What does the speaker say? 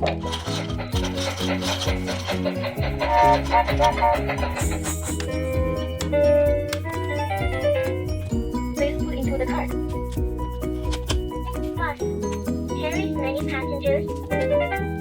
Please put into the cart. Bus carries many passengers.